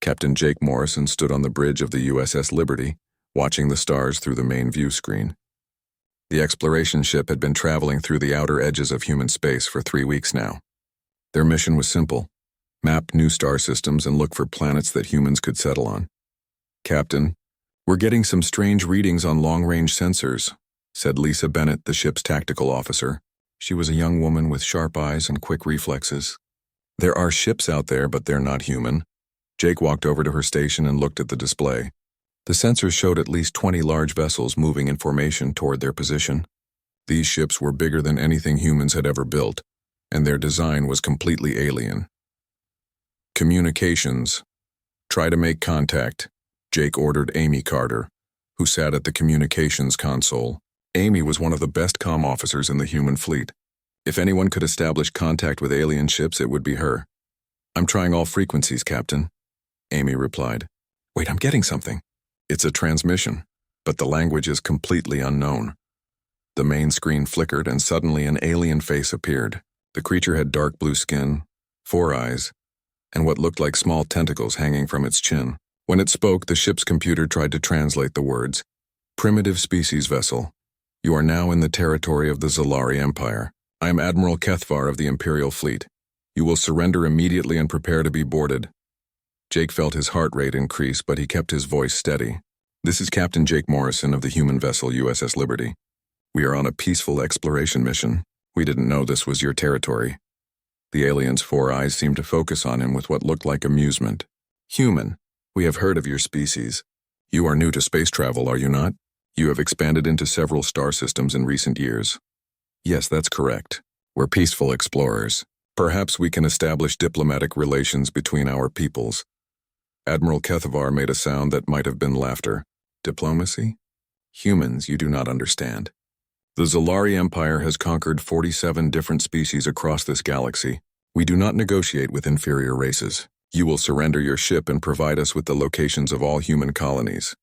Captain Jake Morrison stood on the bridge of the USS Liberty, watching the stars through the main view screen. The exploration ship had been traveling through the outer edges of human space for 3 weeks now. Their mission was simple: map new star systems and look for planets that humans could settle on. "Captain, we're getting some strange readings on long-range sensors," said Lisa Bennett, the ship's tactical officer. She was a young woman with sharp eyes and quick reflexes. "There are ships out there, but they're not human." Jake walked over to her station and looked at the display. The sensors showed at least 20 large vessels moving in formation toward their position. These ships were bigger than anything humans had ever built, and their design was completely alien. "Communications. Try to make contact," Jake ordered Amy Carter, who sat at the communications console. Amy was one of the best comm officers in the human fleet. If anyone could establish contact with alien ships, it would be her. "I'm trying all frequencies, Captain," Amy replied. "Wait, I'm getting something." "It's a transmission, but the language is completely unknown." The main screen flickered and suddenly an alien face appeared. The creature had dark blue skin, 4 eyes, and what looked like small tentacles hanging from its chin. When it spoke, the ship's computer tried to translate the words. "Primitive species vessel. You are now in the territory of the Zalari Empire. I am Admiral Kethvar of the Imperial Fleet. You will surrender immediately and prepare to be boarded." Jake felt his heart rate increase, but he kept his voice steady. "This is Captain Jake Morrison of the human vessel USS Liberty. We are on a peaceful exploration mission. We didn't know this was your territory." The alien's 4 eyes seemed to focus on him with what looked like amusement. "Human, we have heard of your species. You are new to space travel, are you not? You have expanded into several star systems in recent years." "Yes, that's correct. We're peaceful explorers. Perhaps we can establish diplomatic relations between our peoples." Admiral Kethvar made a sound that might have been laughter. "Diplomacy? Humans, you do not understand. The Zalari Empire has conquered 47 different species across this galaxy. We do not negotiate with inferior races. You will surrender your ship and provide us with the locations of all human colonies."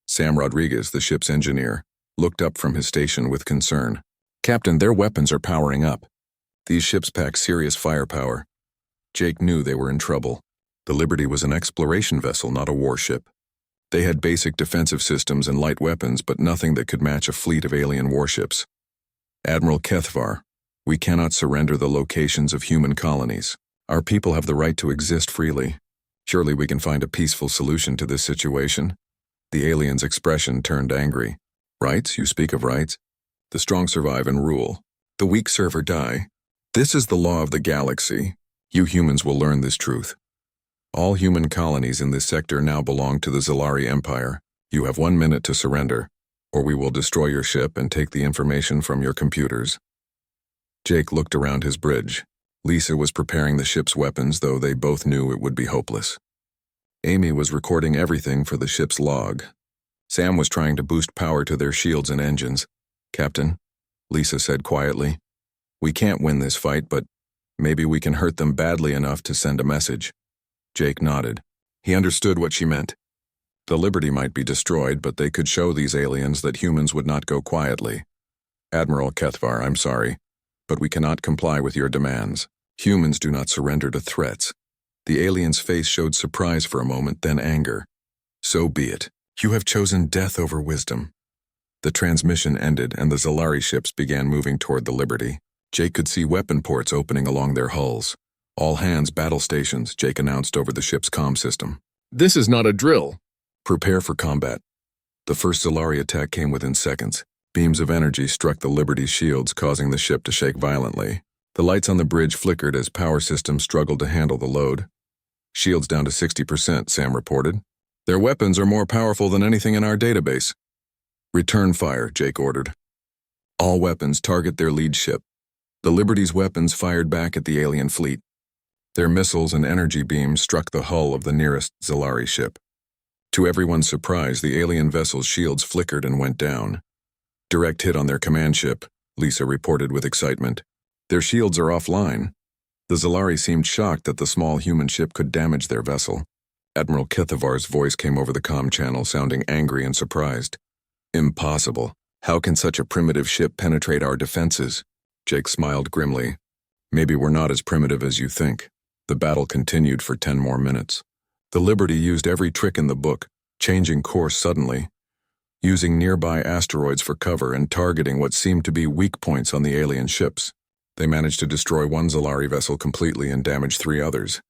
Sam Rodriguez, the ship's engineer, looked up from his station with concern. "Captain, their weapons are powering up. These ships pack serious firepower." Jake knew they were in trouble. The Liberty was an exploration vessel, not a warship. They had basic defensive systems and light weapons, but nothing that could match a fleet of alien warships. "Admiral Kethvar, we cannot surrender the locations of human colonies. Our people have the right to exist freely. Surely we can find a peaceful solution to this situation." The alien's expression turned angry. "Rights? You speak of rights? The strong survive and rule. The weak serve or die. This is the law of the galaxy. You humans will learn this truth. All human colonies in this sector now belong to the Zalari Empire. You have 1 minute to surrender, or we will destroy your ship and take the information from your computers." Jake looked around his bridge. Lisa was preparing the ship's weapons, though they both knew it would be hopeless. Amy was recording everything for the ship's log. Sam was trying to boost power to their shields and engines. "Captain," Lisa said quietly, "we can't win this fight, but maybe we can hurt them badly enough to send a message." Jake nodded. He understood what she meant. The Liberty might be destroyed, but they could show these aliens that humans would not go quietly. "Admiral Kethvar, I'm sorry, but we cannot comply with your demands. Humans do not surrender to threats." The alien's face showed surprise for a moment, then anger. "So be it. You have chosen death over wisdom." The transmission ended, and the Zalari ships began moving toward the Liberty. Jake could see weapon ports opening along their hulls. "All hands battle stations," Jake announced over the ship's comm system. "This is not a drill. Prepare for combat." The first Zalari attack came within seconds. Beams of energy struck the Liberty's shields, causing the ship to shake violently. The lights on the bridge flickered as power systems struggled to handle the load. "Shields down to 60%, Sam reported. Their weapons are more powerful than anything in our database." "Return fire," Jake ordered. "All weapons target their lead ship." The Liberty's weapons fired back at the alien fleet. Their missiles and energy beams struck the hull of the nearest Zalari ship. To everyone's surprise, the alien vessel's shields flickered and went down. "Direct hit on their command ship," Lisa reported with excitement. "Their shields are offline." The Zalari seemed shocked that the small human ship could damage their vessel. Admiral Kethavar's voice came over the comm channel, sounding angry and surprised. "Impossible. How can such a primitive ship penetrate our defenses?" Jake smiled grimly. "Maybe we're not as primitive as you think." The battle continued for 10 more minutes. The Liberty used every trick in the book, changing course suddenly, using nearby asteroids for cover and targeting what seemed to be weak points on the alien ships. They managed to destroy one Zalari vessel completely and damage 3 others.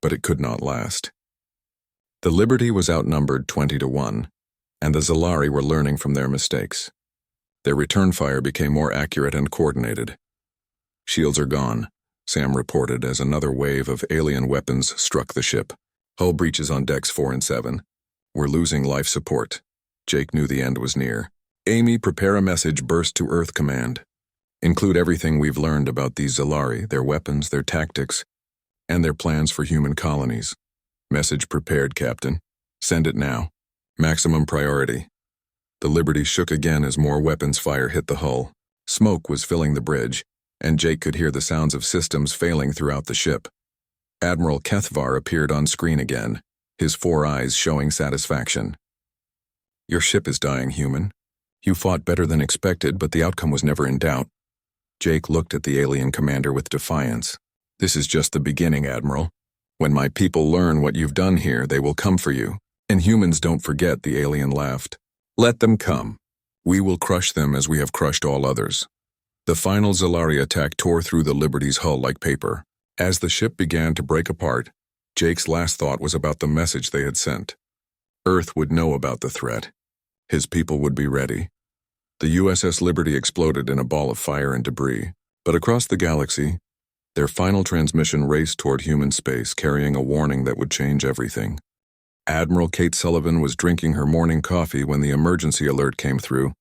But it could not last. The Liberty was outnumbered 20-1, and the Zalari were learning from their mistakes. Their return fire became more accurate and coordinated. "Shields are gone," Sam reported as another wave of alien weapons struck the ship. "Hull breaches on decks 4 and 7. We're losing life support." Jake knew the end was near. "Amy, prepare a message burst to Earth Command. Include everything we've learned about these Zalari, their weapons, their tactics, and their plans for human colonies." "Message prepared, Captain. Send it now. Maximum priority." The Liberty shook again as more weapons fire hit the hull. Smoke was filling the bridge, and Jake could hear the sounds of systems failing throughout the ship. Admiral Kethvar appeared on screen again, his 4 eyes showing satisfaction. "Your ship is dying, human. You fought better than expected, but the outcome was never in doubt." Jake looked at the alien commander with defiance. "This is just the beginning, Admiral. When my people learn what you've done here, they will come for you. And humans don't forget," the alien laughed. "Let them come. We will crush them as we have crushed all others." The final Zalari attack tore through the Liberty's hull like paper. As the ship began to break apart, Jake's last thought was about the message they had sent. Earth would know about the threat. His people would be ready. The USS Liberty exploded in a ball of fire and debris, but across the galaxy, their final transmission raced toward human space, carrying a warning that would change everything. Admiral Kate Sullivan was drinking her morning coffee when the emergency alert came through.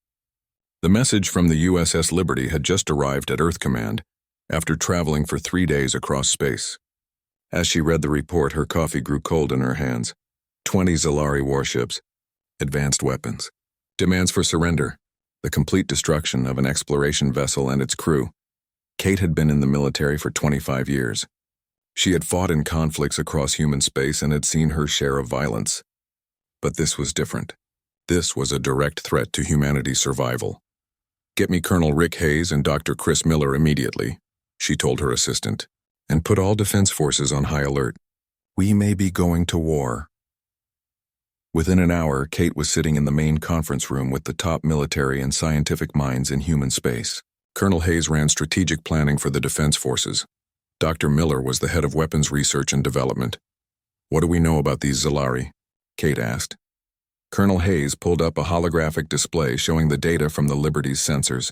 The message from the USS Liberty had just arrived at Earth Command, after traveling for 3 days across space. As she read the report, her coffee grew cold in her hands. 20 Zalari warships, advanced weapons, demands for surrender, the complete destruction of an exploration vessel and its crew. Kate had been in the military for 25 years. She had fought in conflicts across human space and had seen her share of violence. But this was different. This was a direct threat to humanity's survival. "Get me Colonel Rick Hayes and Dr. Chris Miller immediately," she told her assistant, "and put all defense forces on high alert. We may be going to war." Within an hour, Kate was sitting in the main conference room with the top military and scientific minds in human space. Colonel Hayes ran strategic planning for the defense forces. Dr. Miller was the head of weapons research and development. "What do we know about these Zalari?" Kate asked. Colonel Hayes pulled up a holographic display showing the data from the Liberty's sensors.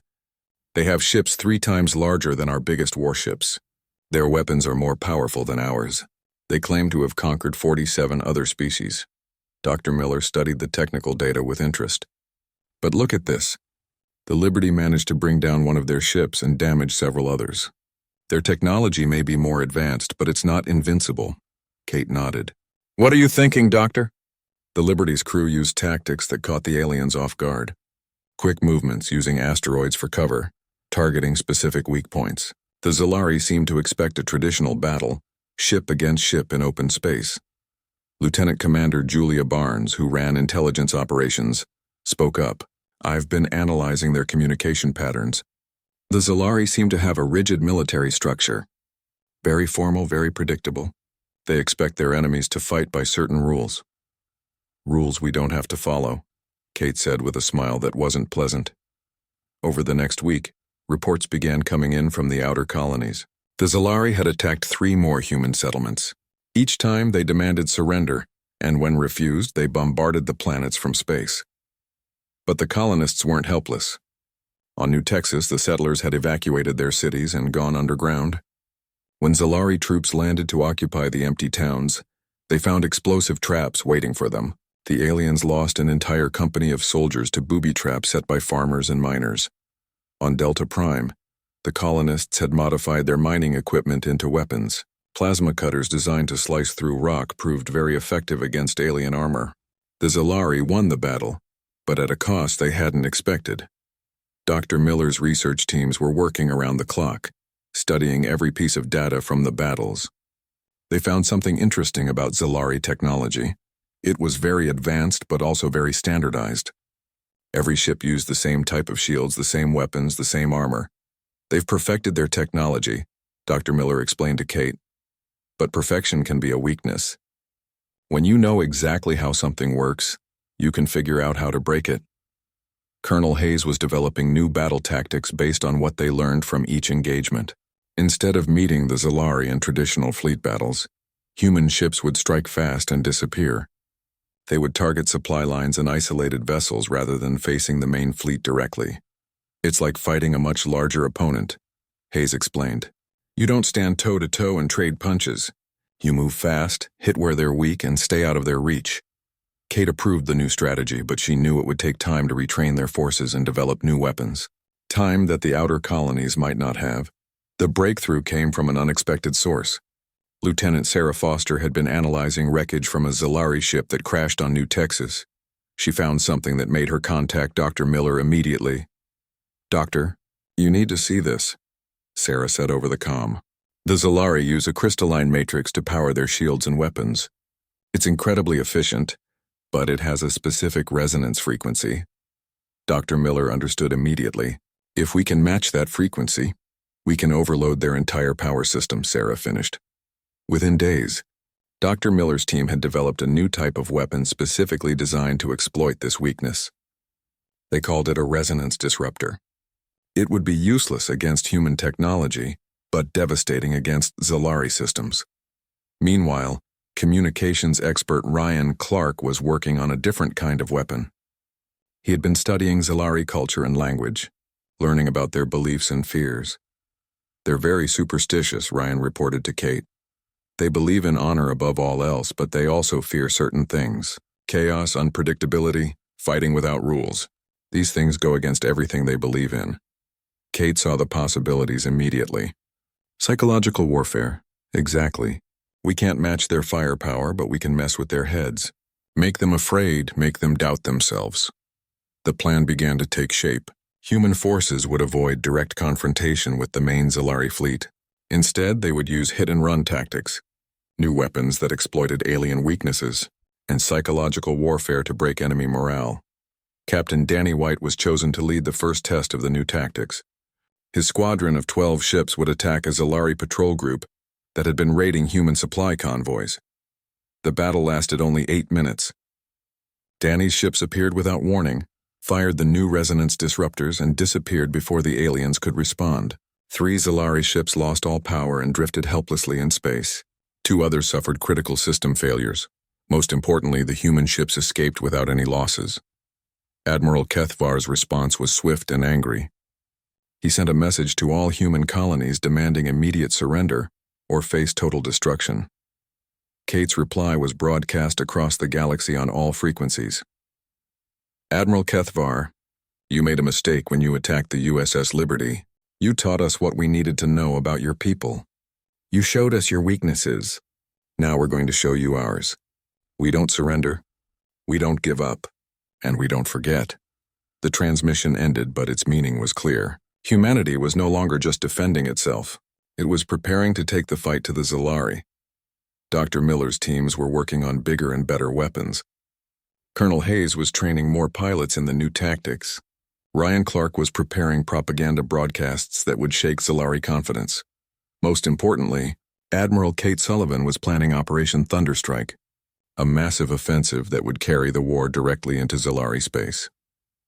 "They have ships 3 times larger than our biggest warships. Their weapons are more powerful than ours. They claim to have conquered 47 other species." Dr. Miller studied the technical data with interest. "But look at this. The Liberty managed to bring down one of their ships and damage several others. Their technology may be more advanced, but it's not invincible." Kate nodded. "What are you thinking, Doctor?" The Liberty's crew used tactics that caught the aliens off guard. Quick movements using asteroids for cover, targeting specific weak points. The Zalari seemed to expect a traditional battle, ship against ship in open space. Lieutenant Commander Julia Barnes, who ran intelligence operations, spoke up. "I've been analyzing their communication patterns. The Zalari seem to have a rigid military structure. Very formal, very predictable. They expect their enemies to fight by certain rules. Rules we don't have to follow," Kate said with a smile that wasn't pleasant. Over the next week, reports began coming in from the outer colonies. The Zalari had attacked 3 more human settlements. Each time they demanded surrender, and when refused, they bombarded the planets from space. But the colonists weren't helpless. On New Texas, the settlers had evacuated their cities and gone underground. When Zalari troops landed to occupy the empty towns, they found explosive traps waiting for them. The aliens lost an entire company of soldiers to booby traps set by farmers and miners. On Delta Prime, the colonists had modified their mining equipment into weapons. Plasma cutters designed to slice through rock proved very effective against alien armor. The Zalari won the battle, but at a cost they hadn't expected. Dr. Miller's research teams were working around the clock, studying every piece of data from the battles. They found something interesting about Zalari technology. It was very advanced but also very standardized. Every ship used the same type of shields, the same weapons, the same armor. "They've perfected their technology," Dr. Miller explained to Kate. "But perfection can be a weakness. When you know exactly how something works, you can figure out how to break it. Colonel Hayes was developing new battle tactics based on what they learned from each engagement. Instead of meeting the Zalari in traditional fleet battles, human ships would strike fast and disappear. They would target supply lines and isolated vessels rather than facing the main fleet directly. It's like fighting a much larger opponent, Hayes explained. You don't stand toe-to-toe and trade punches. You move fast, hit where they're weak, and stay out of their reach. Kate approved the new strategy, but she knew it would take time to retrain their forces and develop new weapons. Time that the outer colonies might not have. The breakthrough came from an unexpected source. Lieutenant Sarah Foster had been analyzing wreckage from a Zalari ship that crashed on New Texas. She found something that made her contact Dr. Miller immediately. "Doctor, you need to see this," Sarah said over the comm. "The Zalari use a crystalline matrix to power their shields and weapons. It's incredibly efficient, but it has a specific resonance frequency." Dr. Miller understood immediately. "If we can match that frequency, we can overload their entire power system," Sarah finished. Within days, Dr. Miller's team had developed a new type of weapon specifically designed to exploit this weakness. They called it a resonance disruptor. It would be useless against human technology, but devastating against Zalari systems. Meanwhile, communications expert Ryan Clark was working on a different kind of weapon. He had been studying Zalari culture and language, learning about their beliefs and fears. "They're very superstitious," Ryan reported to Kate. "They believe in honor above all else, but they also fear certain things: chaos, unpredictability, fighting without rules. These things go against everything they believe in." Kate saw the possibilities immediately. Psychological warfare, exactly. We can't match their firepower, but we can mess with their heads. Make them afraid, make them doubt themselves. The plan began to take shape. Human forces would avoid direct confrontation with the main Zalari fleet. Instead, they would use hit-and-run tactics, new weapons that exploited alien weaknesses, and psychological warfare to break enemy morale. Captain Danny White was chosen to lead the first test of the new tactics. His squadron of 12 ships would attack a Zalari patrol group that had been raiding human supply convoys. The battle lasted only 8 minutes. Danny's ships appeared without warning, fired the new resonance disruptors, and disappeared before the aliens could respond. 3 Zalari ships lost all power and drifted helplessly in space. 2 others suffered critical system failures. Most importantly, the human ships escaped without any losses. Admiral Kethvar's response was swift and angry. He sent a message to all human colonies demanding immediate surrender or face total destruction. Kate's reply was broadcast across the galaxy on all frequencies. "Admiral Kethvar, you made a mistake when you attacked the USS Liberty. You taught us what we needed to know about your people. You showed us your weaknesses. Now we're going to show you ours. We don't surrender, we don't give up, and we don't forget." The transmission ended, but its meaning was clear. Humanity was no longer just defending itself. It was preparing to take the fight to the Zalari. Dr. Miller's teams were working on bigger and better weapons. Colonel Hayes was training more pilots in the new tactics. Ryan Clark was preparing propaganda broadcasts that would shake Zalari confidence. Most importantly, Admiral Kate Sullivan was planning Operation Thunderstrike, a massive offensive that would carry the war directly into Zalari space.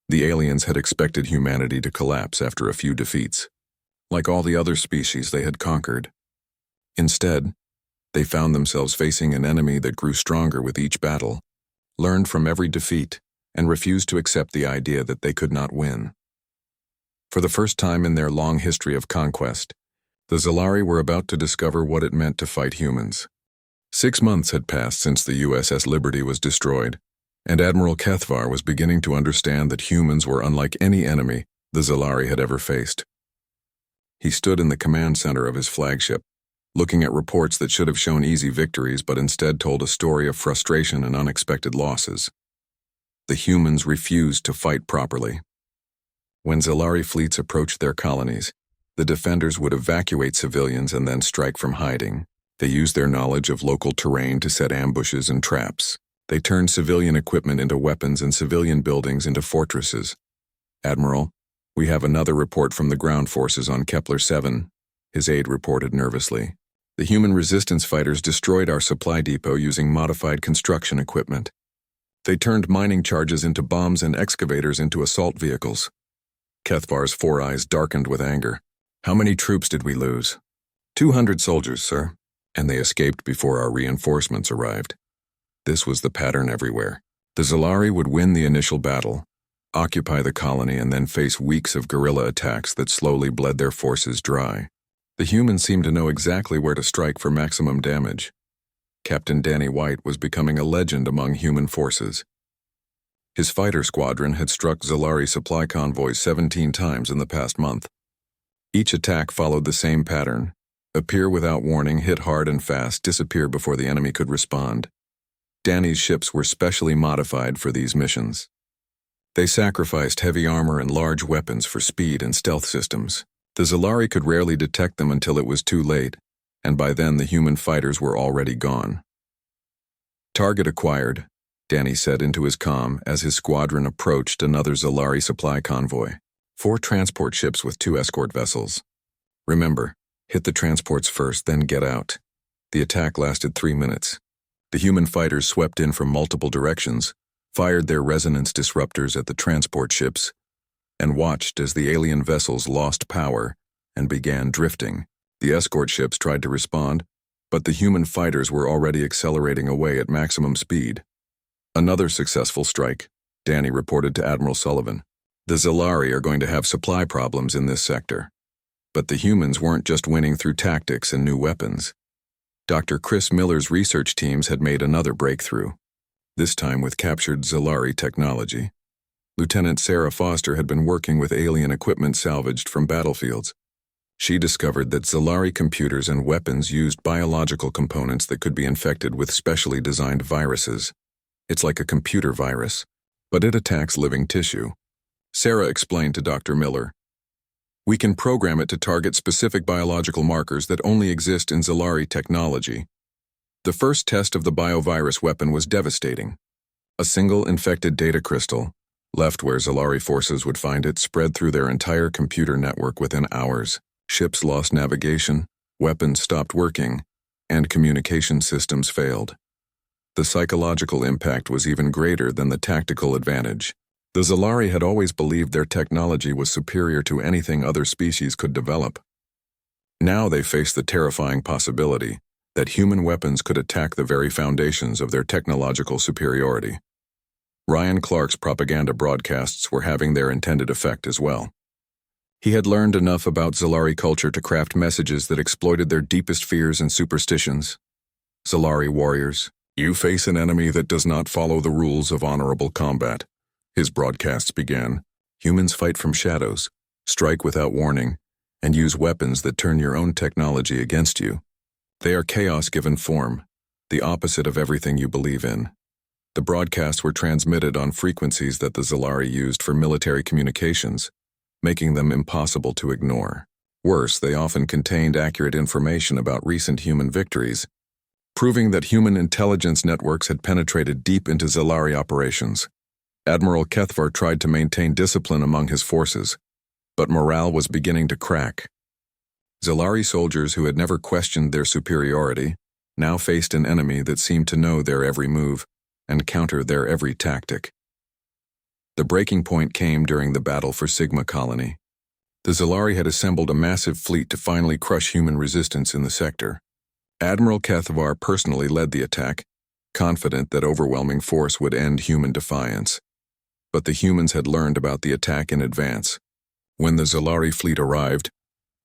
The aliens had expected humanity to collapse after a few defeats, like all the other species they had conquered. Instead, they found themselves facing an enemy that grew stronger with each battle, learned from every defeat, and refused to accept the idea that they could not win. For the first time in their long history of conquest, the Zalari were about to discover what it meant to fight humans. 6 months had passed since the USS Liberty was destroyed, and Admiral Kethvar was beginning to understand that humans were unlike any enemy the Zalari had ever faced. He stood in the command center of his flagship, looking at reports that should have shown easy victories but instead told a story of frustration and unexpected losses. The humans refused to fight properly. When Zalari fleets approached their colonies, the defenders would evacuate civilians and then strike from hiding. They used their knowledge of local terrain to set ambushes and traps. They turned civilian equipment into weapons and civilian buildings into fortresses. "Admiral, we have another report from the ground forces on Kepler 7, his aide reported nervously. The human resistance fighters destroyed our supply depot using modified construction equipment. They turned mining charges into bombs and excavators into assault vehicles. Kethvar's 4 eyes darkened with anger. How many troops did we lose? 200 soldiers, sir, and they escaped before our reinforcements arrived. This was the pattern everywhere. The Zalari would win the initial battle, occupy the colony, and then face weeks of guerrilla attacks that slowly bled their forces dry. The humans seemed to know exactly where to strike for maximum damage. Captain Danny White was becoming a legend among human forces. His fighter squadron had struck Zalari supply convoys 17 times in the past month. Each attack followed the same pattern: appear without warning, hit hard and fast, disappear before the enemy could respond. Danny's ships were specially modified for these missions. They sacrificed heavy armor and large weapons for speed and stealth systems. The Zalari could rarely detect them until it was too late, and by then the human fighters were already gone. Target acquired, Danny said into his comm as his squadron approached another Zalari supply convoy. 4 transport ships with 2 escort vessels. Remember, hit the transports first, then get out. The attack lasted 3 minutes. The human fighters swept in from multiple directions, fired their resonance disruptors at the transport ships, and watched as the alien vessels lost power and began drifting. The escort ships tried to respond, but the human fighters were already accelerating away at maximum speed. Another successful strike, Danny reported to Admiral Sullivan. The Zalari are going to have supply problems in this sector. But the humans weren't just winning through tactics and new weapons. Dr. Chris Miller's research teams had made another breakthrough, this time with captured Zalari technology. Lieutenant Sarah Foster had been working with alien equipment salvaged from battlefields. She discovered that Zalari computers and weapons used biological components that could be infected with specially designed viruses. It's like a computer virus, but it attacks living tissue. Sarah explained to Dr. Miller, "We can program it to target specific biological markers that only exist in Zalari technology." The first test of the biovirus weapon was devastating. A single infected data crystal, left where Zalari forces would find it, spread through their entire computer network within hours. Ships lost navigation, weapons stopped working, and communication systems failed. The psychological impact was even greater than the tactical advantage. The Zalari had always believed their technology was superior to anything other species could develop. Now they faced the terrifying possibility that human weapons could attack the very foundations of their technological superiority. Ryan Clark's propaganda broadcasts were having their intended effect as well. He had learned enough about Zalari culture to craft messages that exploited their deepest fears and superstitions. Zalari warriors, you face an enemy that does not follow the rules of honorable combat. His broadcasts began. Humans fight from shadows, strike without warning, and use weapons that turn your own technology against you. They are chaos given form, the opposite of everything you believe in. The broadcasts were transmitted on frequencies that the Zalari used for military communications, making them impossible to ignore. Worse, they often contained accurate information about recent human victories, proving that human intelligence networks had penetrated deep into Zalari operations. Admiral Kethvar tried to maintain discipline among his forces, but morale was beginning to crack. Zalari soldiers who had never questioned their superiority now faced an enemy that seemed to know their every move and counter their every tactic. The breaking point came during the battle for Sigma Colony. The Zalari had assembled a massive fleet to finally crush human resistance in the sector. Admiral Kethvar personally led the attack, confident that overwhelming force would end human defiance. But the humans had learned about the attack in advance. When the Zalari fleet arrived,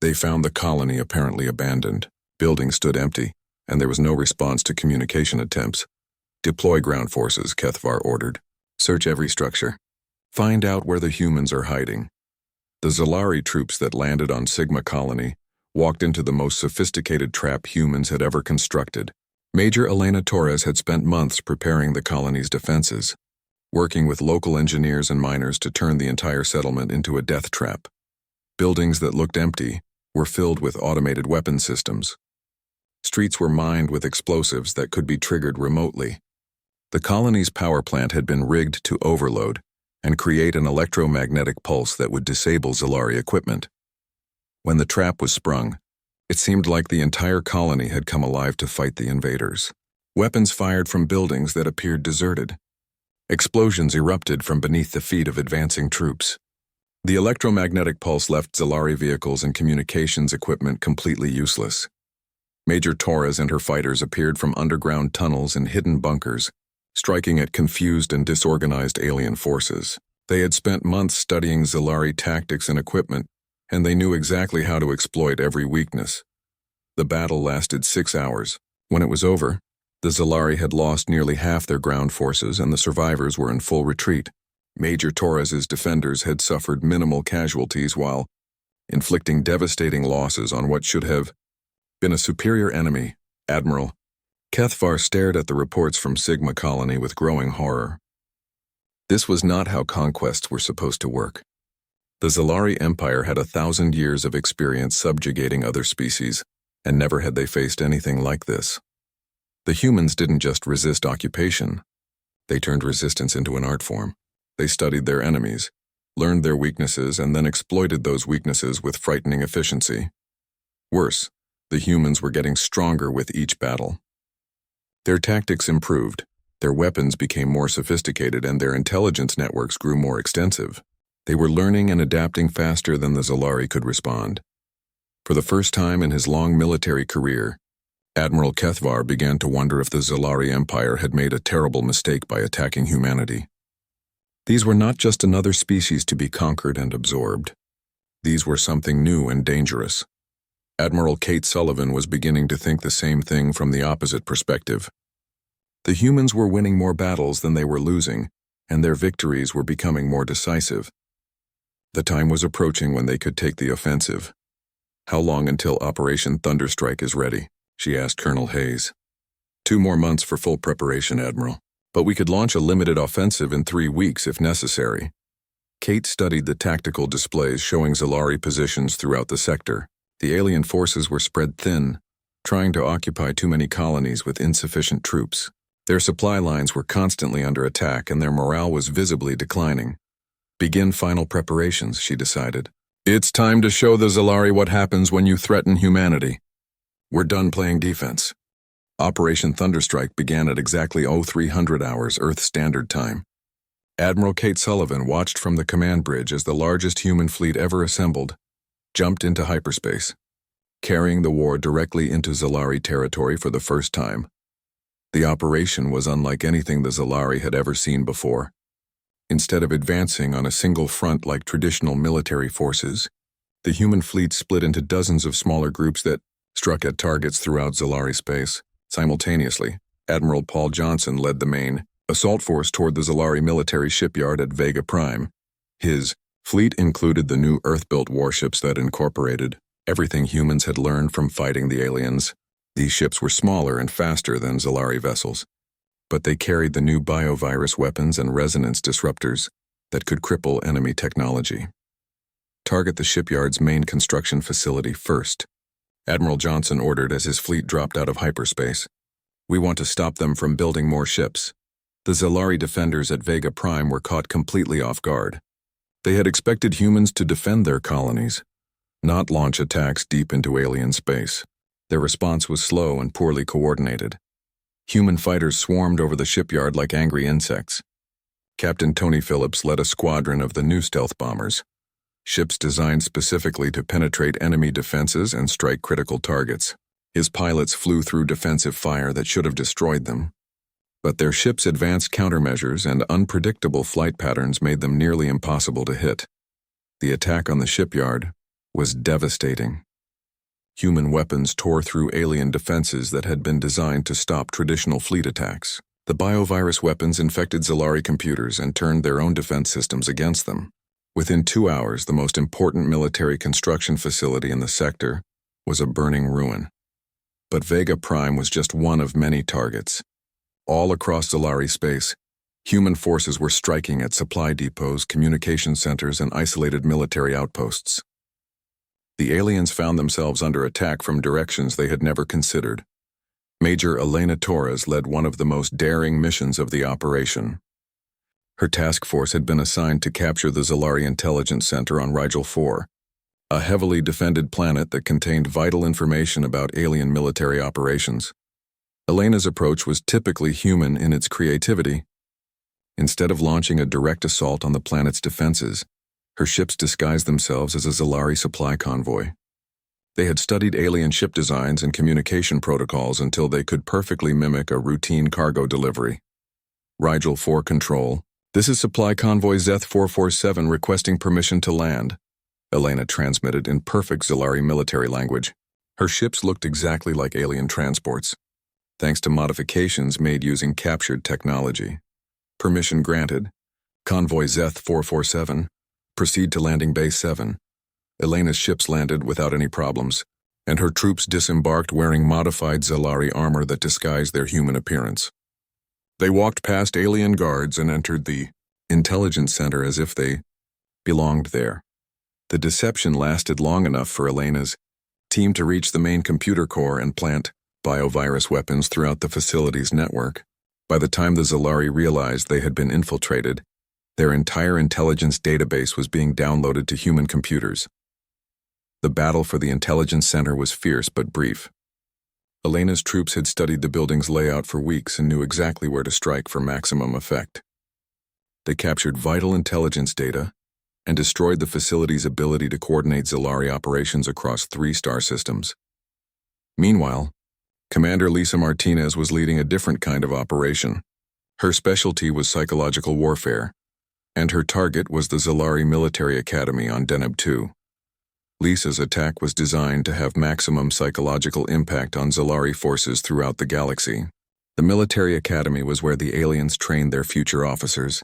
they found the colony apparently abandoned. Buildings stood empty, and there was no response to communication attempts. Deploy ground forces, Kethvar ordered. Search every structure. Find out where the humans are hiding. The Zalari troops that landed on Sigma Colony walked into the most sophisticated trap humans had ever constructed. Major Elena Torres had spent months preparing the colony's defenses, working with local engineers and miners to turn the entire settlement into a death trap. Buildings that looked empty were filled with automated weapon systems. Streets were mined with explosives that could be triggered remotely. The colony's power plant had been rigged to overload and create an electromagnetic pulse that would disable Zalari equipment. When the trap was sprung, It seemed like the entire colony had come alive to fight the invaders. Weapons fired from buildings that appeared deserted. Explosions erupted from beneath the feet of advancing troops. The electromagnetic pulse left Zalari vehicles and communications equipment completely useless. Major Torres and her fighters appeared from underground tunnels and hidden bunkers, striking at confused and disorganized alien forces. They had spent months studying Zalari tactics and equipment, and they knew exactly how to exploit every weakness. The battle lasted 6 hours. When it was over, the Zalari had lost nearly half their ground forces and the survivors were in full retreat. Major Torres's defenders had suffered minimal casualties while inflicting devastating losses on what should have been a superior enemy. Admiral Kethvar stared at the reports from Sigma Colony with growing horror. This was not how conquests were supposed to work. The Zalari Empire had 1,000 years of experience subjugating other species, and never had they faced anything like this. The humans didn't just resist occupation. They turned resistance into an art form. They studied their enemies, learned their weaknesses, and then exploited those weaknesses with frightening efficiency. Worse, the humans were getting stronger with each battle. Their tactics improved, their weapons became more sophisticated, and their intelligence networks grew more extensive. They were learning and adapting faster than the Zalari could respond. For the first time in his long military career, Admiral Kethvar began to wonder if the Zalari Empire had made a terrible mistake by attacking humanity. These were not just another species to be conquered and absorbed. These were something new and dangerous. Admiral Kate Sullivan was beginning to think the same thing from the opposite perspective. The humans were winning more battles than they were losing, and their victories were becoming more decisive. The time was approaching when they could take the offensive. "How long until Operation Thunderstrike is ready?" she asked Colonel Hayes. 2 more months for full preparation, Admiral. But we could launch a limited offensive in 3 weeks if necessary. Kate studied the tactical displays showing Zalari positions throughout the sector. The alien forces were spread thin, trying to occupy too many colonies with insufficient troops. Their supply lines were constantly under attack and their morale was visibly declining. "Begin final preparations," she decided. "It's time to show the Zalari what happens when you threaten humanity. We're done playing defense." Operation Thunderstrike began at exactly 0300 hours Earth Standard Time. Admiral Kate Sullivan watched from the command bridge as the largest human fleet ever assembled jumped into hyperspace, carrying the war directly into Zalari territory for the first time. The operation was unlike anything the Zalari had ever seen before. Instead of advancing on a single front like traditional military forces, the human fleet split into dozens of smaller groups that struck at targets throughout Zalari space. Simultaneously, Admiral Paul Johnson led the main assault force toward the Zalari military shipyard at Vega Prime. His fleet included the new Earth-built warships that incorporated everything humans had learned from fighting the aliens. These ships were smaller and faster than Zalari vessels, but they carried the new biovirus weapons and resonance disruptors that could cripple enemy technology. Target the shipyard's main construction facility first, Admiral Johnson ordered as his fleet dropped out of hyperspace. "We want to stop them from building more ships." The Zalari defenders at Vega Prime were caught completely off guard. They had expected humans to defend their colonies, not launch attacks deep into alien space. Their response was slow and poorly coordinated. Human fighters swarmed over the shipyard like angry insects. Captain Tony Phillips led a squadron of the new stealth bombers, ships designed specifically to penetrate enemy defenses and strike critical targets. His pilots flew through defensive fire that should have destroyed them, but their ships' advanced countermeasures and unpredictable flight patterns made them nearly impossible to hit. The attack on the shipyard was devastating. Human weapons tore through alien defenses that had been designed to stop traditional fleet attacks. The biovirus weapons infected Zalari computers and turned their own defense systems against them. Within 2 hours, the most important military construction facility in the sector was a burning ruin. But Vega Prime was just one of many targets. All across Zalari space, human forces were striking at supply depots, communication centers, and isolated military outposts. The aliens found themselves under attack from directions they had never considered. Major Elena Torres led one of the most daring missions of the operation. Her task force had been assigned to capture the Zalari Intelligence Center on Rigel 4. a heavily defended planet that contained vital information about alien military operations. Elena's approach was typically human in its creativity. Instead of launching a direct assault on the planet's defenses, her ships disguised themselves as a Zalari supply convoy. They had studied alien ship designs and communication protocols until they could perfectly mimic a routine cargo delivery. Rigel 4 Control. This is Supply Convoy Zeth 447 requesting permission to land. Elena transmitted in perfect Zalari military language. Her ships looked exactly like alien transports, thanks to modifications made using captured technology. Permission granted. Convoy Zeth 447. Proceed to landing base 7. Elena's ships landed without any problems, and her troops disembarked wearing modified Zalari armor that disguised their human appearance. They walked past alien guards and entered the intelligence center as if they belonged there. The deception lasted long enough for Elena's team to reach the main computer core and plant biovirus weapons throughout the facility's network. By the time the Zalari realized they had been infiltrated, their entire intelligence database was being downloaded to human computers. The battle for the intelligence center was fierce but brief. Elena's troops had studied the building's layout for weeks and knew exactly where to strike for maximum effect. They captured vital intelligence data and destroyed the facility's ability to coordinate Zalari operations across 3 star systems. Meanwhile, Commander Lisa Martinez was leading a different kind of operation. Her specialty was psychological warfare, and her target was the Zalari Military Academy on Deneb 2. Lisa's attack was designed to have maximum psychological impact on Zalari forces throughout the galaxy. The military academy was where the aliens trained their future officers,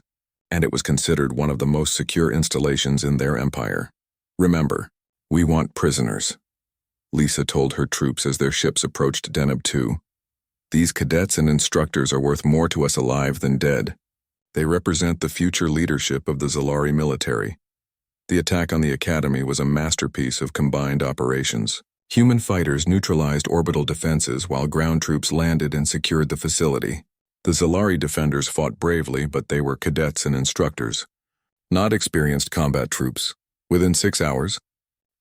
and it was considered one of the most secure installations in their empire. Remember, we want prisoners, Lisa told her troops as their ships approached Deneb 2. These cadets and instructors are worth more to us alive than dead. They represent the future leadership of the Zalari military. The attack on the academy was a masterpiece of combined operations. Human fighters neutralized orbital defenses while ground troops landed and secured the facility. The Zalari defenders fought bravely, but they were cadets and instructors, not experienced combat troops. Within 6 hours,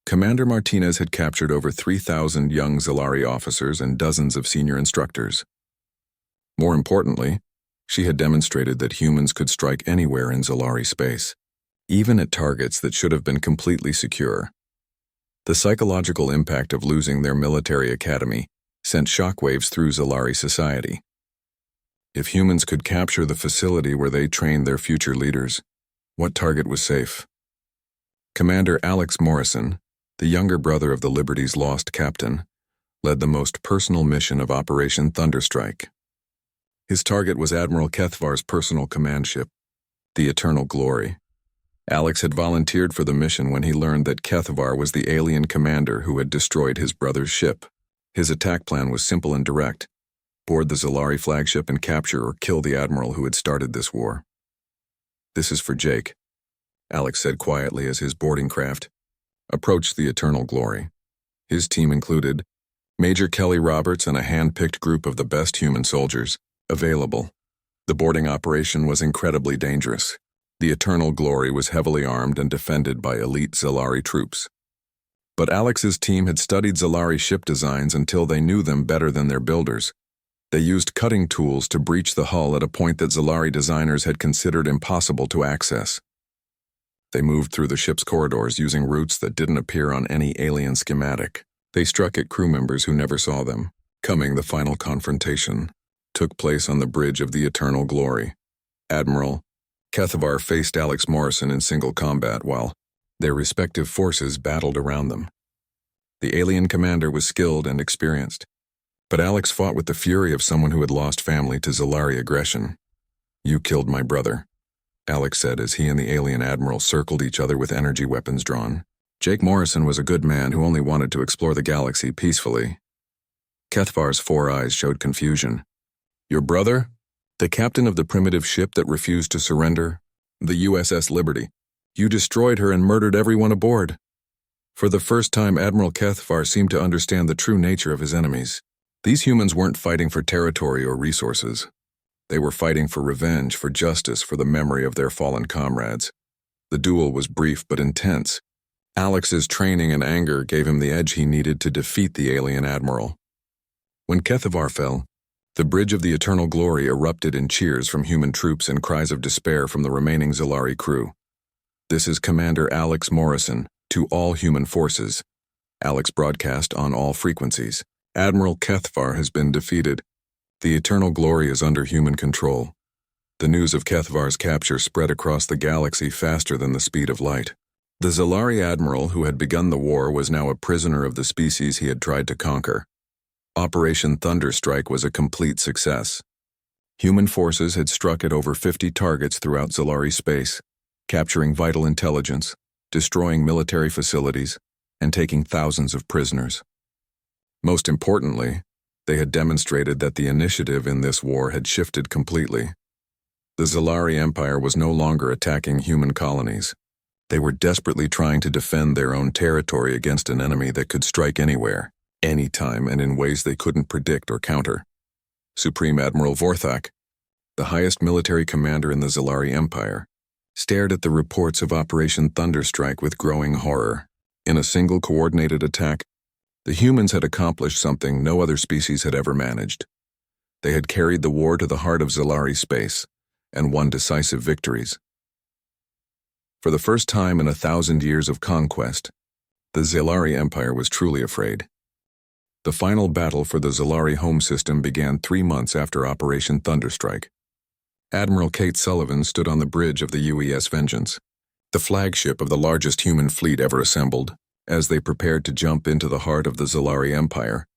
Commander Martinez had captured over 3,000 young Zalari officers and dozens of senior instructors. More importantly, she had demonstrated that humans could strike anywhere in Zalari space, even at targets that should have been completely secure. The psychological impact of losing their military academy sent shockwaves through Zalari society. If humans could capture the facility where they trained their future leaders, what target was safe? Commander Alex Morrison, the younger brother of the Liberty's lost captain, led the most personal mission of Operation Thunderstrike. His target was Admiral Kethvar's personal command ship, the Eternal Glory. Alex had volunteered for the mission when he learned that Kethvar was the alien commander who had destroyed his brother's ship. His attack plan was simple and direct: board the Zalari flagship and capture or kill the admiral who had started this war. "This is for Jake," Alex said quietly as his boarding craft approached the Eternal Glory. His team included Major Kelly Roberts and a hand-picked group of the best human soldiers available. The boarding operation was incredibly dangerous. The Eternal Glory was heavily armed and defended by elite Zalari troops. But Alex's team had studied Zalari ship designs until they knew them better than their builders. They used cutting tools to breach the hull at a point that Zalari designers had considered impossible to access. They moved through the ship's corridors using routes that didn't appear on any alien schematic. They struck at crew members who never saw them. The final confrontation took place on the bridge of the Eternal Glory. Admiral Kethvar faced Alex Morrison in single combat while their respective forces battled around them. The alien commander was skilled and experienced, but Alex fought with the fury of someone who had lost family to Zalari aggression. "You killed my brother," Alex said as he and the alien admiral circled each other with energy weapons drawn. Jake Morrison was a good man who only wanted to explore the galaxy peacefully. Kethvar's 4 eyes showed confusion. "Your brother? The captain of the primitive ship that refused to surrender? The USS Liberty. You destroyed her and murdered everyone aboard." For the first time, Admiral Kethvar seemed to understand the true nature of his enemies. These humans weren't fighting for territory or resources. They were fighting for revenge, for justice, for the memory of their fallen comrades. The duel was brief but intense. Alex's training and anger gave him the edge he needed to defeat the alien admiral. When Kethavar fell, the Bridge of the Eternal Glory erupted in cheers from human troops and cries of despair from the remaining Zalari crew. "This is Commander Alex Morrison, to all human forces." Alex broadcast on all frequencies. "Admiral Kethavar has been defeated. The Eternal Glory is under human control." The news of Kethavar's capture spread across the galaxy faster than the speed of light. The Zalari admiral who had begun the war was now a prisoner of the species he had tried to conquer. Operation Thunderstrike was a complete success. Human forces had struck at over 50 targets throughout Zalari space, capturing vital intelligence, destroying military facilities, and taking thousands of prisoners. Most importantly, they had demonstrated that the initiative in this war had shifted completely. The Zalari Empire was no longer attacking human colonies. They were desperately trying to defend their own territory against an enemy that could strike anywhere, anytime, and in ways they couldn't predict or counter. Supreme Admiral Vorthak, the highest military commander in the Zalari Empire, stared at the reports of Operation Thunderstrike with growing horror. In a single coordinated attack, the humans had accomplished something no other species had ever managed. They had carried the war to the heart of Zalari space and won decisive victories. For the first time in 1,000 years of conquest, the Zalari Empire was truly afraid. The final battle for the Zalari home system began 3 months after Operation Thunderstrike. Admiral Kate Sullivan stood on the bridge of the UES Vengeance, the flagship of the largest human fleet ever assembled, as they prepared to jump into the heart of the Zalari Empire.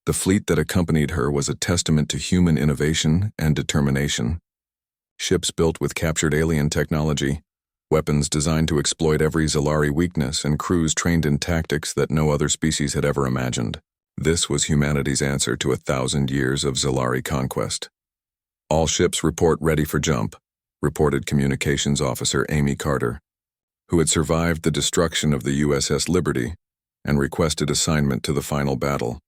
The fleet that accompanied her was a testament to human innovation and determination. Ships built with captured alien technology, weapons designed to exploit every Zalari weakness, and crews trained in tactics that no other species had ever imagined. This was humanity's answer to 1,000 years of Zalari conquest. "All ships report ready for jump," reported Communications Officer Amy Carter, who had survived the destruction of the USS Liberty and requested assignment to the final battle.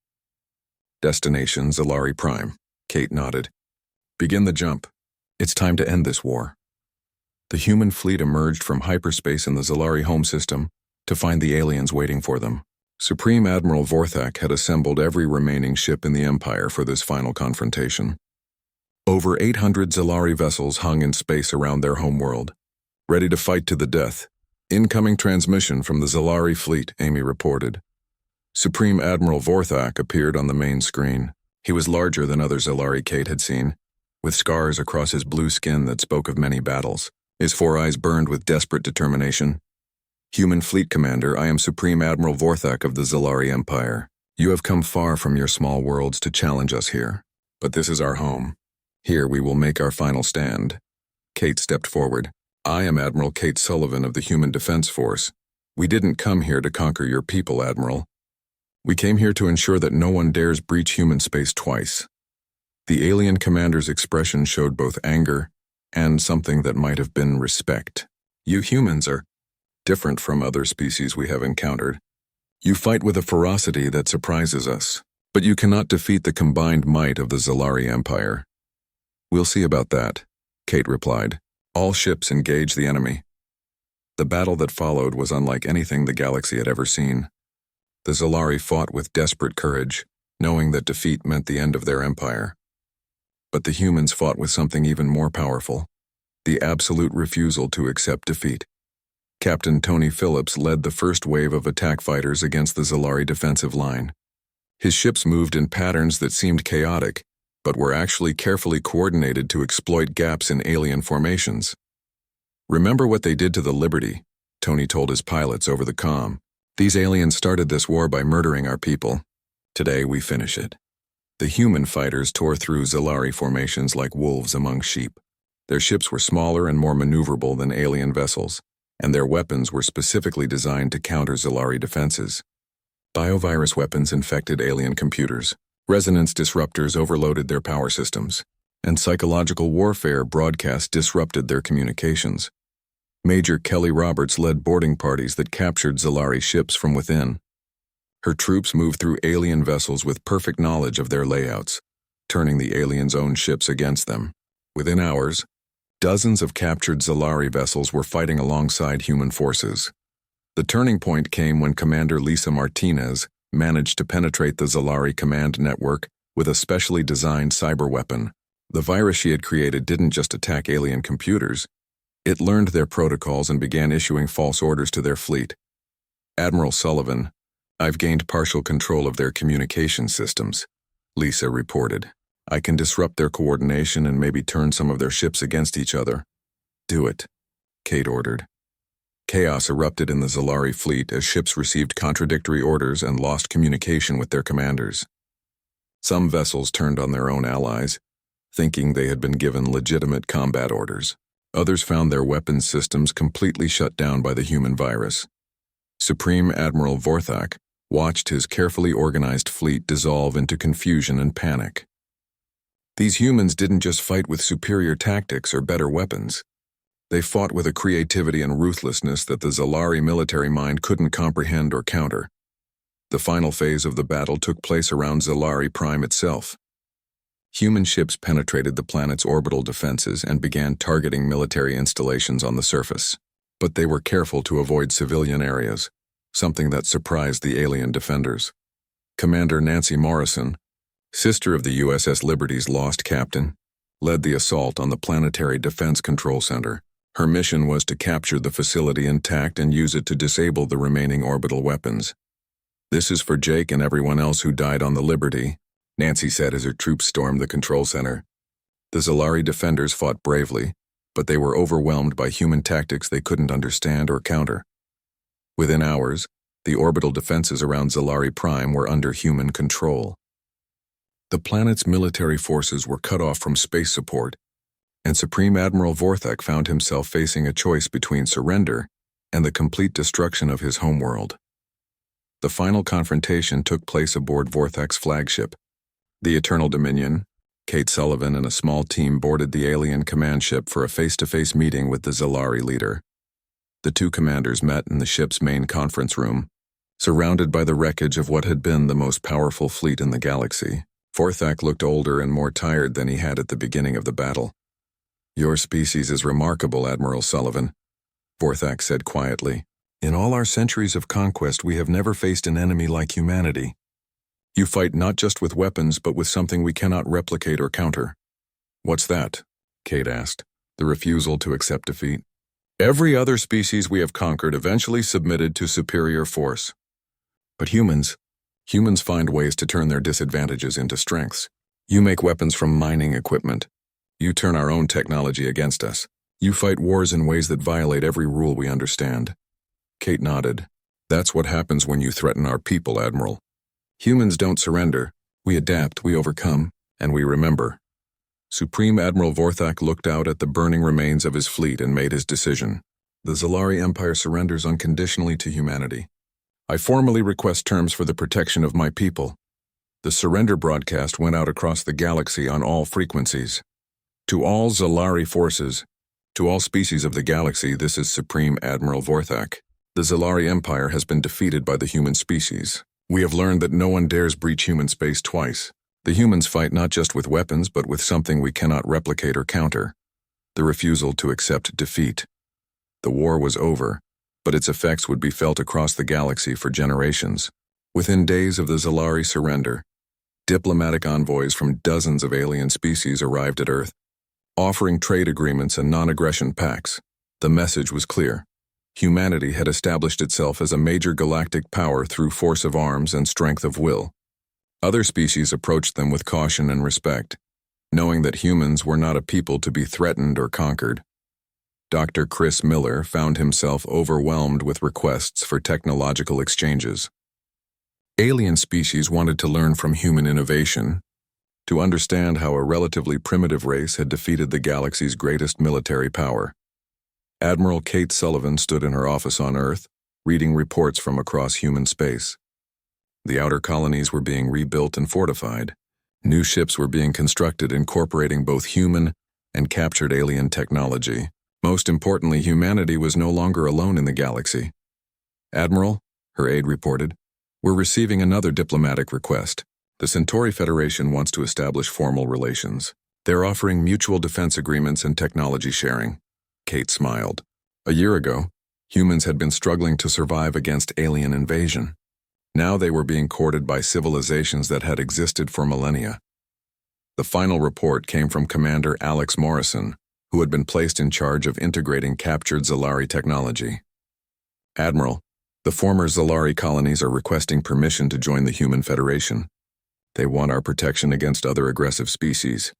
"Destination Zalari Prime," Kate nodded. "Begin the jump. It's time to end this war." The human fleet emerged from hyperspace in the Zalari home system to find the aliens waiting for them. Supreme Admiral Vorthak had assembled every remaining ship in the Empire for this final confrontation. Over 800 Zalari vessels hung in space around their homeworld, ready to fight to the death. "Incoming transmission from the Zalari fleet," Amy reported. Supreme Admiral Vorthak appeared on the main screen. He was larger than other Zalari Kate had seen, with scars across his blue skin that spoke of many battles. His 4 eyes burned with desperate determination. "Human Fleet Commander, I am Supreme Admiral Vorthak of the Zalari Empire. You have come far from your small worlds to challenge us here, but this is our home. Here we will make our final stand." Kate stepped forward. "I am Admiral Kate Sullivan of the Human Defense Force. We didn't come here to conquer your people, Admiral. We came here to ensure that no one dares breach human space twice." The alien commander's expression showed both anger and something that might have been respect. "You humans are different from other species we have encountered. You fight with a ferocity that surprises us, but you cannot defeat the combined might of the Zalari Empire." "We'll see about that," Kate replied. All ships engaged the enemy. The battle that followed was unlike anything the galaxy had ever seen. The Zalari fought with desperate courage, knowing that defeat meant the end of their empire. But the humans fought with something even more powerful: the absolute refusal to accept defeat. Captain Tony Phillips led the first wave of attack fighters against the Zalari defensive line. His ships moved in patterns that seemed chaotic, but were actually carefully coordinated to exploit gaps in alien formations. "Remember what they did to the Liberty," Tony told his pilots over the comm. "These aliens started this war by murdering our people. Today we finish it." The human fighters tore through Zalari formations like wolves among sheep. Their ships were smaller and more maneuverable than alien vessels, and their weapons were specifically designed to counter Zalari defenses. Biovirus weapons infected alien computers, resonance disruptors overloaded their power systems, and psychological warfare broadcast disrupted their communications. Major Kelly Roberts led boarding parties that captured Zalari ships from within. Her troops moved through alien vessels with perfect knowledge of their layouts, turning the aliens' own ships against them. Within hours, dozens of captured Zalari vessels were fighting alongside human forces. The turning point came when Commander Lisa Martinez managed to penetrate the Zalari command network with a specially designed cyber weapon. The virus she had created didn't just attack alien computers. It learned their protocols and began issuing false orders to their fleet. "Admiral Sullivan, I've gained partial control of their communication systems," Lisa reported. "I can disrupt their coordination and maybe turn some of their ships against each other." "Do it," Kate ordered. Chaos erupted in the Zalari fleet as ships received contradictory orders and lost communication with their commanders. Some vessels turned on their own allies, thinking they had been given legitimate combat orders. Others found their weapons systems completely shut down by the human virus. Supreme Admiral Vorthak watched his carefully organized fleet dissolve into confusion and panic. These humans didn't just fight with superior tactics or better weapons. They fought with a creativity and ruthlessness that the Zalari military mind couldn't comprehend or counter. The final phase of the battle took place around Zalari Prime itself. Human ships penetrated the planet's orbital defenses and began targeting military installations on the surface. But they were careful to avoid civilian areas, something that surprised the alien defenders. Commander Nancy Morrison, sister of the USS Liberty's lost captain, led the assault on the Planetary Defense Control Center. Her mission was to capture the facility intact and use it to disable the remaining orbital weapons. "This is for Jake and everyone else who died on the Liberty," Nancy said as her troops stormed the control center. The Zalari defenders fought bravely, but they were overwhelmed by human tactics they couldn't understand or counter. Within hours, the orbital defenses around Zalari Prime were under human control. The planet's military forces were cut off from space support, and Supreme Admiral Vorthak found himself facing a choice between surrender and the complete destruction of his homeworld. The final confrontation took place aboard Vorthak's flagship, the Eternal Dominion. Kate Sullivan and a small team boarded the alien command ship for a face-to-face meeting with the Zalari leader. The two commanders met in the ship's main conference room, surrounded by the wreckage of what had been the most powerful fleet in the galaxy. Vorthak looked older and more tired than he had at the beginning of the battle. "Your species is remarkable, Admiral Sullivan," Vorthak said quietly. "In all our centuries of conquest, we have never faced an enemy like humanity. You fight not just with weapons, but with something we cannot replicate or counter." "What's that?" Kate asked. "The refusal to accept defeat." "Every other species we have conquered eventually submitted to superior force. But humans find ways to turn their disadvantages into strengths. You make weapons from mining equipment. You turn our own technology against us. You fight wars in ways that violate every rule we understand." Kate nodded. "That's what happens when you threaten our people, Admiral. Humans don't surrender. We adapt, we overcome, and we remember." Supreme Admiral Vorthak looked out at the burning remains of his fleet and made his decision. "The Zalari Empire surrenders unconditionally to humanity. I formally request terms for the protection of my people." The surrender broadcast went out across the galaxy on all frequencies. "To all Zalari forces, to all species of the galaxy, this is Supreme Admiral Vorthak. The Zalari Empire has been defeated by the human species. We have learned that no one dares breach human space twice. The humans fight not just with weapons, but with something we cannot replicate or counter: the refusal to accept defeat." The war was over, but its effects would be felt across the galaxy for generations. Within days of the Zalari surrender, diplomatic envoys from dozens of alien species arrived at Earth, offering trade agreements and non-aggression pacts. The message was clear. Humanity had established itself as a major galactic power through force of arms and strength of will. Other species approached them with caution and respect, knowing that humans were not a people to be threatened or conquered. Dr. Chris Miller found himself overwhelmed with requests for technological exchanges. Alien species wanted to learn from human innovation, to understand how a relatively primitive race had defeated the galaxy's greatest military power. Admiral Kate Sullivan stood in her office on Earth, reading reports from across human space. The outer colonies were being rebuilt and fortified. New ships were being constructed incorporating both human and captured alien technology. Most importantly, humanity was no longer alone in the galaxy. "Admiral," her aide reported, "we're receiving another diplomatic request. The Centauri Federation wants to establish formal relations. They're offering mutual defense agreements and technology sharing." Kate smiled. "A year ago, Humans had been struggling to survive against alien invasion. Now they were being courted by civilizations that had existed for millennia. The final report came from Commander Alex Morrison, who had been placed in charge of integrating captured Zalari technology. Admiral, the former Zalari colonies are requesting permission to join the Human Federation. They want our protection against other aggressive species.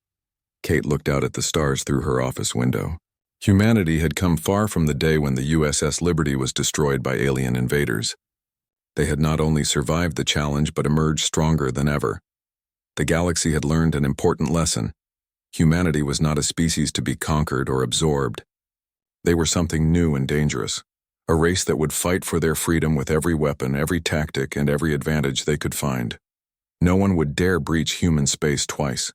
Kate looked out at the stars through her office window. Humanity had come far from the day when the USS Liberty was destroyed by alien invaders. They had not only survived the challenge but emerged stronger than ever. The galaxy had learned an important lesson. Humanity was not a species to be conquered or absorbed. They were something new and dangerous, a race that would fight for their freedom with every weapon, every tactic, and every advantage they could find. No one would dare breach human space twice.